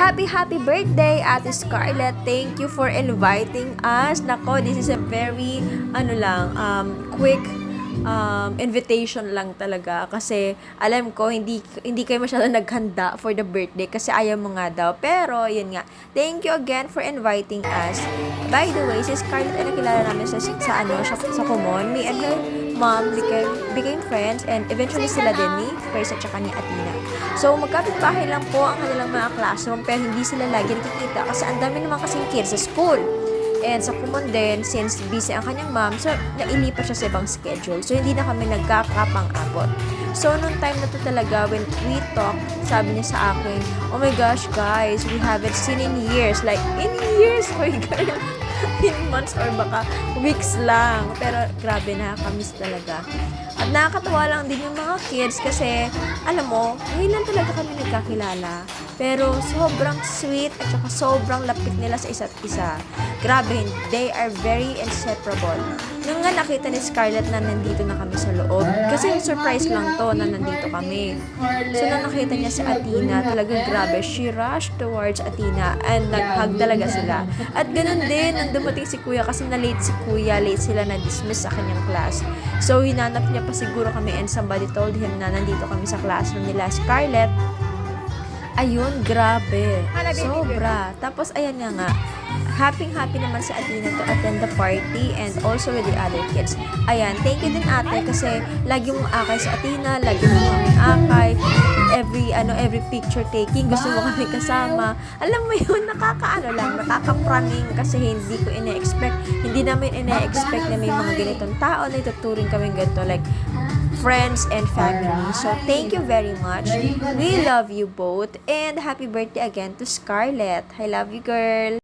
Happy birthday, Ate Scarlett. Thank you for inviting us. Nako, this is a very, quick invitation lang talaga. Kasi, alam ko, hindi kayo masyado naghanda for the birthday kasi ayaw mo nga daw. Pero, yun nga. Thank you again for inviting us. By the way, si Scarlett ay nakilala namin sa Kumon. Me and her mom became friends and eventually sila din ni Persa at saka ni Athena. So, magkapit-bahay lang po ang kanilang mga classroom pero hindi sila lagi nakikita kasi ang dami naman kasing kids sa school. And sa Kumon din, since busy ang kanyang mom, so nailipat siya sa ibang schedule. So, hindi na kami nagkakapang-abot. So, nung time na to talaga, when we talk, sabi niya sa akin, oh my gosh, guys, we haven't seen in years. Like, in years, my God. In months or baka weeks lang. Pero, grabe, nakakamiss talaga. At nakakatawa lang din yung mga kids kasi, alam mo, ngayon lang talaga kami nagkakilala. Pero sobrang sweet at saka sobrang lapit nila sa isa't isa. Grabe, they are very inseparable. Nung nga nakita ni Scarlett na nandito na kami sa loob, kasi surprise lang to na nandito kami. So nung nakita niya si Athena, talagang grabe, she rushed towards Athena and nag-hug talaga sila. At ganun din, nung dumating si Kuya kasi na-late si Kuya, late sila na-dismiss sa kanyang class. So hinanap niya pa siguro kami and somebody told him na nandito kami sa classroom nila Scarlett. Ayun, grabe. Sobra. Tapos, ayan nga. Happy naman si Athena to attend the party and also with the other kids. Ayan, thank you din ate kasi lagi mong akay si Athena, lagi mo kami akay. Every picture taking, gusto mo kami kasama. Alam mo yun, nakakapraning kasi hindi namin ina-expect na may mga ganitong tao na ituturing kami ganito, like, friends and family. So, thank you very much. We love you both. And happy birthday again to Scarlett. I love you, girl.